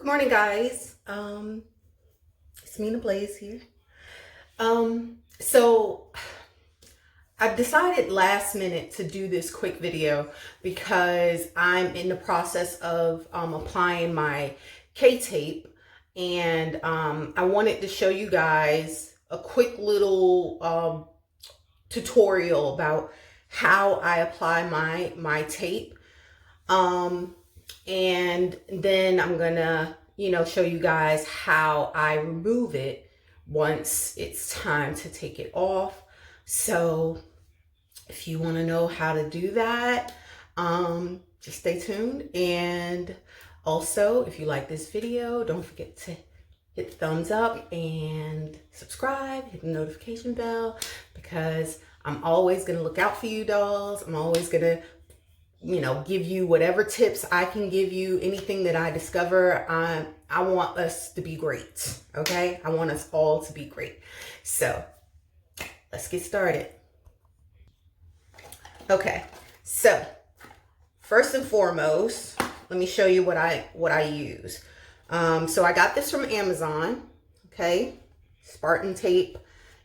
Good morning, guys. It's Mina Blaze here. So I've decided last minute to do this quick video because I'm in the process of applying my K-tape, and I wanted to show you guys a quick little tutorial about how I apply my tape. And then I'm gonna, show you guys how I remove it once it's time to take it off. So if you want to know how to do that, just stay tuned. And also, if you like this video, don't forget to hit the thumbs up and subscribe, hit the notification bell, because I'm always gonna look out for you, dolls. I'm always gonna give you whatever tips I can give you, anything that I discover. I want us to be great, okay? I want us all to be great. So let's get started. Okay, so first and foremost, let me show you what I use. So I got this from Amazon, okay? Spartan tape.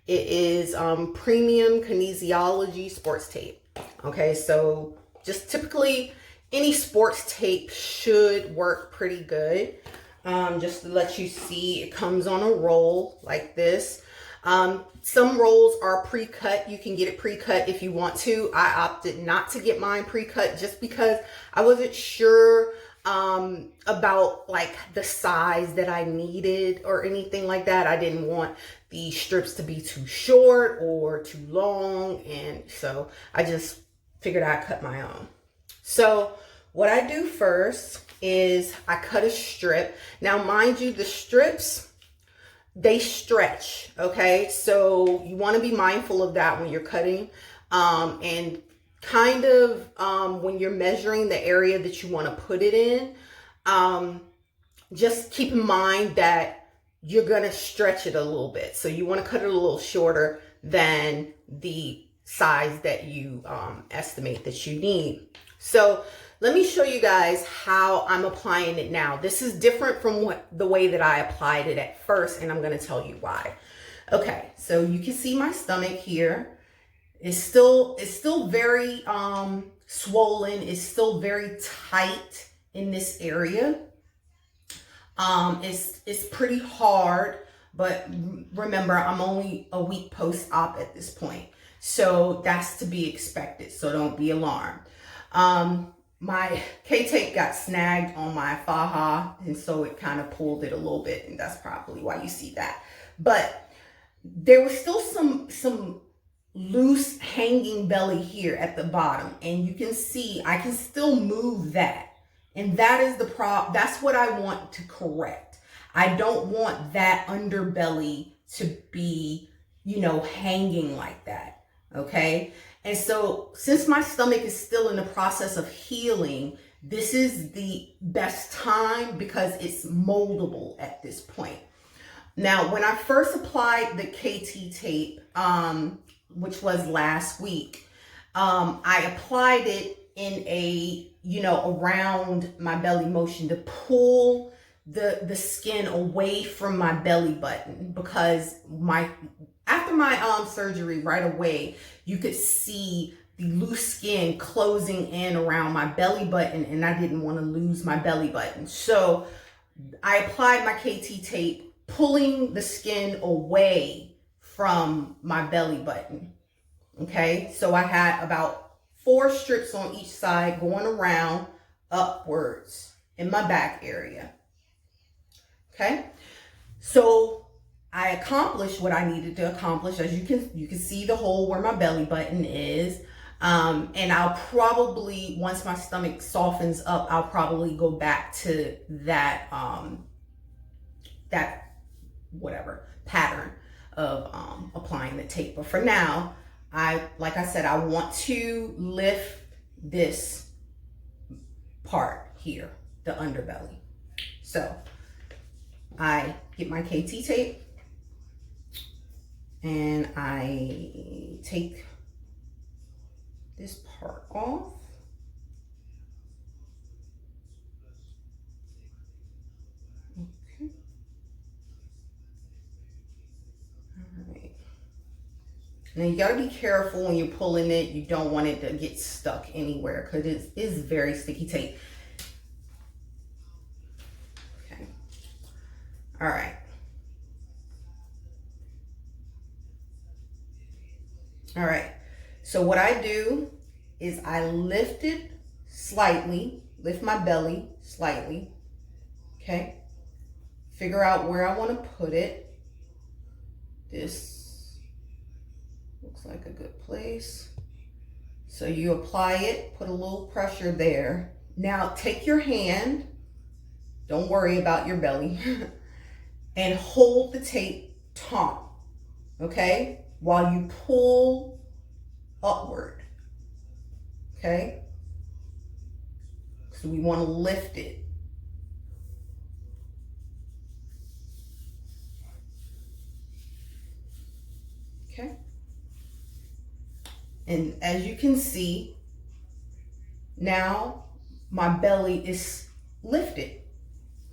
It is premium kinesiology sports tape. Okay, so just typically any sports tape should work pretty good. Just to let you see, it comes on a roll like this. Some rolls are pre-cut. You can get it pre-cut if you want to. I opted not to get mine pre-cut just because I wasn't sure about like the size that I needed or anything like that. I didn't want the strips to be too short or too long, and so I just figured I'd cut my own. So what I do first is I cut a strip. Now, mind you, the strips, they stretch, okay? So you want to be mindful of that when you're cutting, and kind of when you're measuring the area that you want to put it in, just keep in mind that you're going to stretch it a little bit. So you want to cut it a little shorter than the size that you estimate that you need. So let me show you guys how I'm applying it now. This is different from the way that I applied it at first, and I'm going to tell you why. Okay, so you can see my stomach here. It's still very swollen. It's still very tight in this area. It's pretty hard, but remember, I'm only a week post-op at this point. So that's to be expected. So don't be alarmed. My K-tape got snagged on my faja, and so it kind of pulled it a little bit, and that's probably why you see that. But there was still some loose hanging belly here at the bottom, and you can see I can still move that. And that is the problem. That's what I want to correct. I don't want that underbelly to be, hanging like that. Okay. And so since my stomach is still in the process of healing, this is the best time because it's moldable at this point. Now, when I first applied the KT tape, which was last week, I applied it in a, around my belly motion to pull the skin away from my belly button, because after my surgery, right away, you could see the loose skin closing in around my belly button, and I didn't want to lose my belly button. So I applied my KT tape, pulling the skin away from my belly button. Okay, so I had about 4 strips on each side going around upwards in my back area. Okay, so I accomplished what I needed to accomplish. As you can see the hole where my belly button is. And I'll probably, once my stomach softens up, I'll probably go back to that whatever pattern of applying the tape. But for now, like I said, I want to lift this part here, the underbelly. So I get my KT tape and I take this part off. Now you gotta be careful when you're pulling it. You don't want it to get stuck anywhere because it is very sticky tape. Okay. All right. All right. So what I do is I lift it slightly, lift my belly slightly. Okay. Figure out where I want to put it. This looks like a good place. So you apply it, put a little pressure there. Now take your hand, don't worry about your belly, and hold the tape taut, okay? While you pull upward, okay? So we want to lift it. Okay. And as you can see, now my belly is lifted.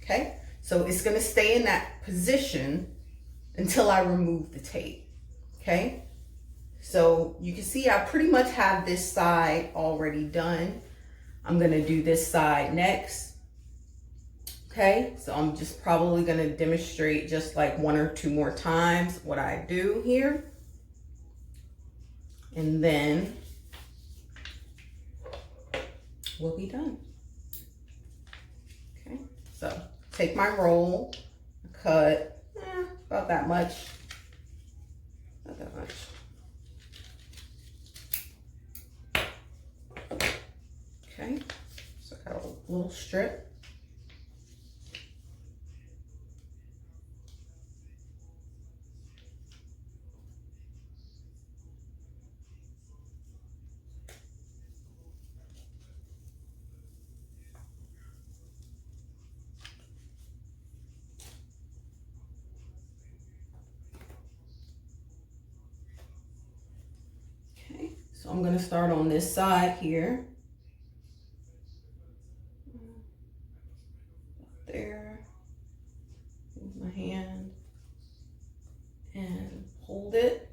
Okay. So it's going to stay in that position until I remove the tape. Okay. So you can see I pretty much have this side already done. I'm going to do this side next. Okay. So I'm just probably going to demonstrate just like 1 or 2 more times what I do here. And then we'll be done. Okay, so take my roll, cut about that much, not that much. Okay, so I got a little strip. So I'm going to start on this side here. There. Move my hand and hold it.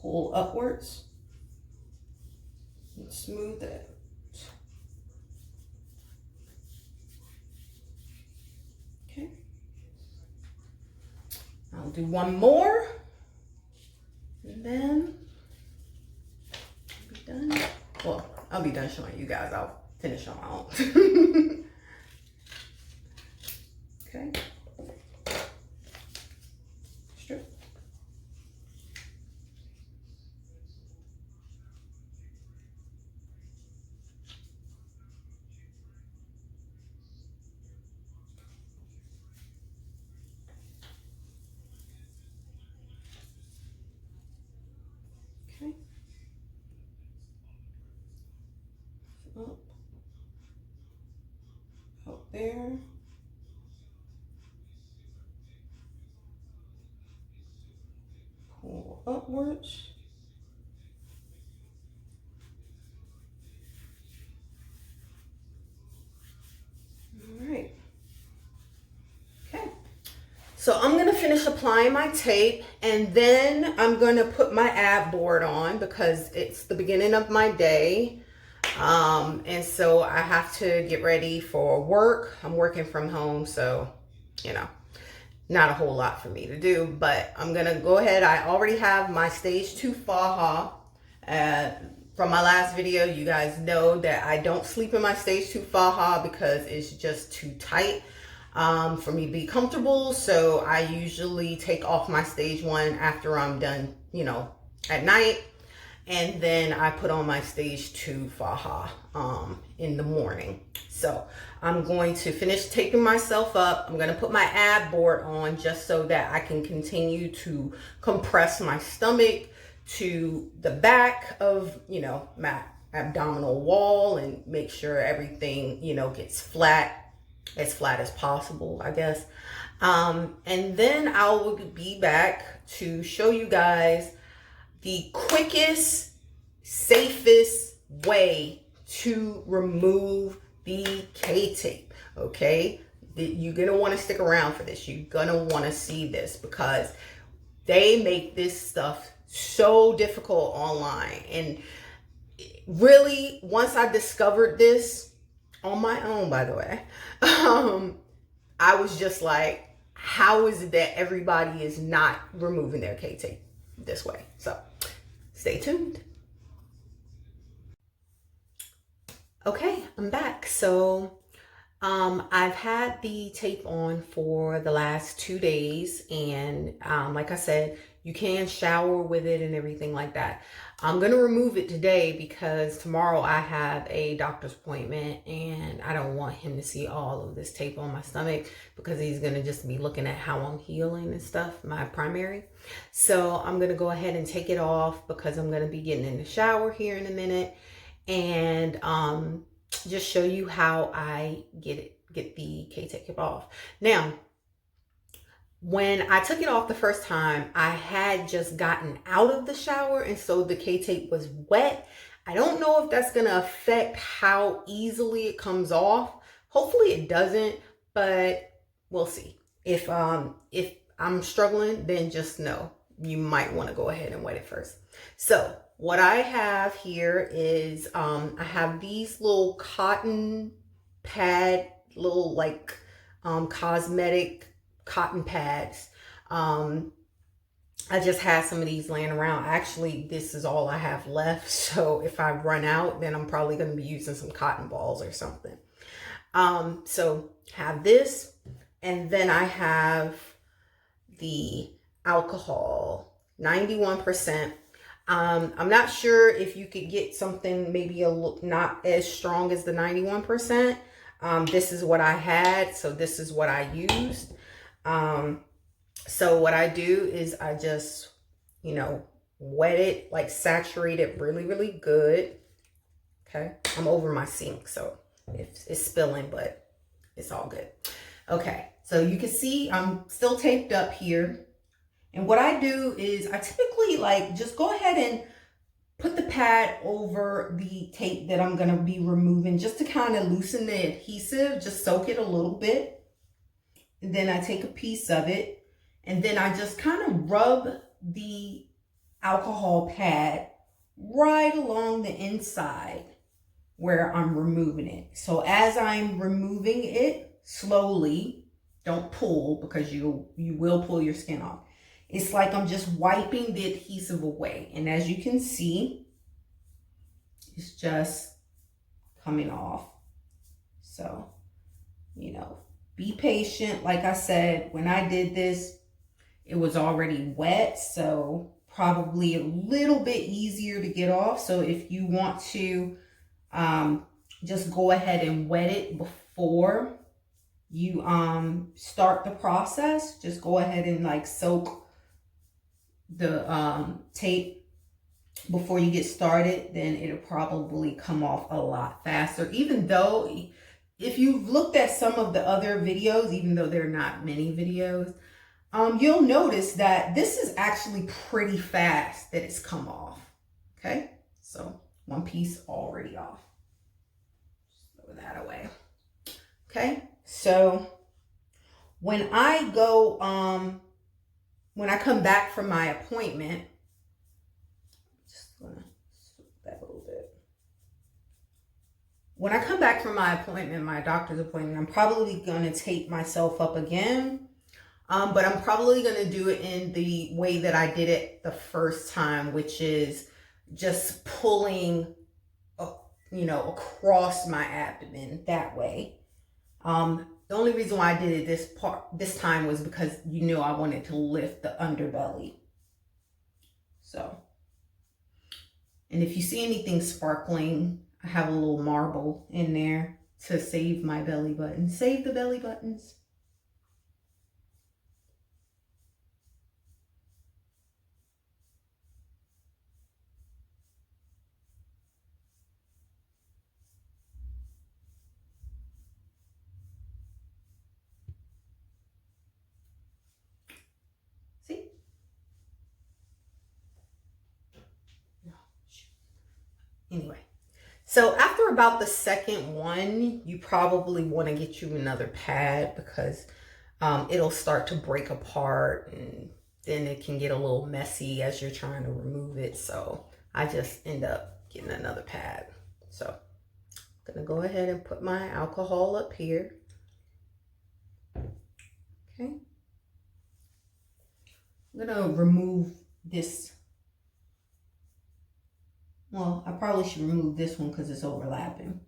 Pull upwards. And smooth it. Okay. I'll do one more. And then done. Well, I'll be done showing you guys. I'll finish on my own. Okay. Strip. Okay. Up, out there, pull upwards, all right, okay, so I'm going to finish applying my tape and then I'm going to put my ab board on because it's the beginning of my day. And so I have to get ready for work. I'm working from home, so, you know, not a whole lot for me to do, but I'm going to go ahead. I already have my stage 2 faja. From my last video, you guys know that I don't sleep in my stage 2 faja because it's just too tight for me to be comfortable. So I usually take off my stage 1 after I'm done, you know, at night. And then I put on my stage 2 faja in the morning. So I'm going to finish taping myself up. I'm going to put my ab board on just so that I can continue to compress my stomach to the back of, you know, my abdominal wall and make sure everything, you know, gets flat, as flat as possible, I guess. And then I will be back to show you guys the quickest, safest way to remove the K-tape, okay? You're gonna wanna stick around for this. You're gonna wanna see this because they make this stuff so difficult online. And really, once I discovered this on my own, by the way, I was just like, how is it that everybody is not removing their K-tape this way? So stay tuned. Okay, I'm back. So I've had the tape on for the last 2 days, and like I said, you can shower with it and everything like that. I'm gonna remove it today because tomorrow I have a doctor's appointment, and I don't want him to see all of this tape on my stomach because he's gonna just be looking at how I'm healing and stuff, my primary. So I'm gonna go ahead and take it off because I'm gonna be getting in the shower here in a minute, and just show you how I get the K-tape off. Now, when I took it off the first time, I had just gotten out of the shower, and so the K-tape was wet. I don't know if that's gonna affect how easily it comes off. Hopefully it doesn't, but we'll see. If I'm struggling, then just know you might want to go ahead and wet it first. So what I have here is I have these little cotton pad, little like cosmetic cotton pads. I just had some of these laying around. Actually, this is all I have left. So if I run out, then I'm probably going to be using some cotton balls or something. So have this, and then I have the alcohol, 91%. I'm not sure if you could get something maybe not as strong as the 91%. This is what I had, so this is what I used. So what I do is I just, wet it, like saturate it really, really good. Okay, I'm over my sink, so it's spilling, but it's all good. Okay, so you can see I'm still taped up here. And what I do is I typically just go ahead and put the pad over the tape that I'm going to be removing just to kind of loosen the adhesive, just soak it a little bit. And then I take a piece of it, and then I just kind of rub the alcohol pad right along the inside where I'm removing it. So as I'm removing it slowly, don't pull because you will pull your skin off. It's like I'm just wiping the adhesive away. And as you can see, it's just coming off. So, be patient. Like I said, when I did this, it was already wet. So probably a little bit easier to get off. So if you want to just go ahead and wet it before you start the process, just go ahead and soak the tape before you get started, then it'll probably come off a lot faster. Even though if you've looked at some of the other videos, even though there are not many videos, you'll notice that this is actually pretty fast that it's come off. Okay, so one piece already off. Just throw that away. Okay, so when I go when I come back from my appointment, just gonna swoop that a little bit. When I come back from my appointment, my doctor's appointment, I'm probably gonna tape myself up again. But I'm probably gonna do it in the way that I did it the first time, which is just pulling, across my abdomen that way. The only reason why I did it this time was because I wanted to lift the underbelly. So, and if you see anything sparkling, I have a little marble in there to save my belly button. Save the belly buttons. See? Anyway, so after about the second one, you probably want to get you another pad because it'll start to break apart and then it can get a little messy as you're trying to remove it. So I just end up getting another pad. So I'm gonna go ahead and put my alcohol up here. Okay. I'm gonna remove this. Well, I probably should remove this one because it's overlapping.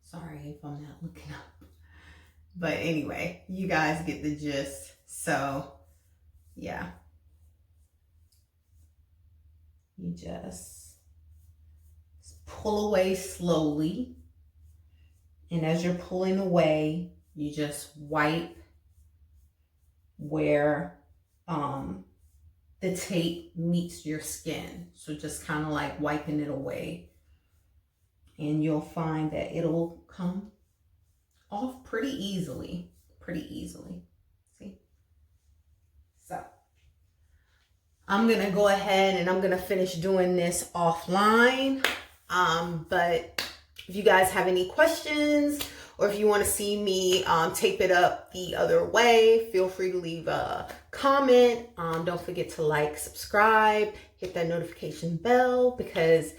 Sorry if I'm not looking up. But anyway, you guys get the gist. So, yeah. You just pull away slowly. And as you're pulling away, you just wipe where the tape meets your skin. So just kind of like wiping it away. And you'll find that it'll come off pretty easily. See? So I'm going to go ahead and I'm going to finish doing this offline. But if you guys have any questions, or if you want to see me tape it up the other way, feel free to leave a comment. Don't forget to like, subscribe, hit that notification bell, because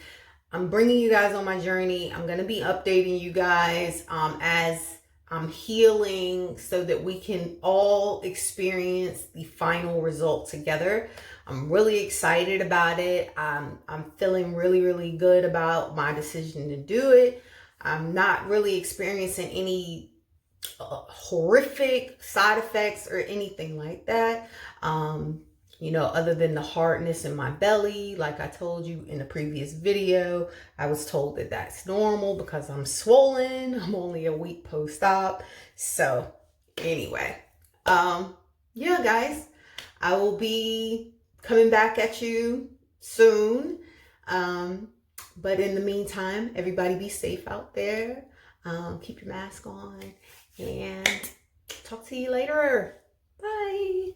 I'm bringing you guys on my journey. I'm going to be updating you guys as I'm healing, so that we can all experience the final result together. I'm really excited about it. I'm feeling really, really good about my decision to do it. I'm not really experiencing any horrific side effects or anything like that. You know, other than the hardness in my belly. Like I told you in the previous video, I was told that that's normal because I'm swollen. I'm only a week post-op. So anyway, yeah, guys, I will be coming back at you soon. But in the meantime, everybody be safe out there. Keep your mask on, and talk to you later. Bye.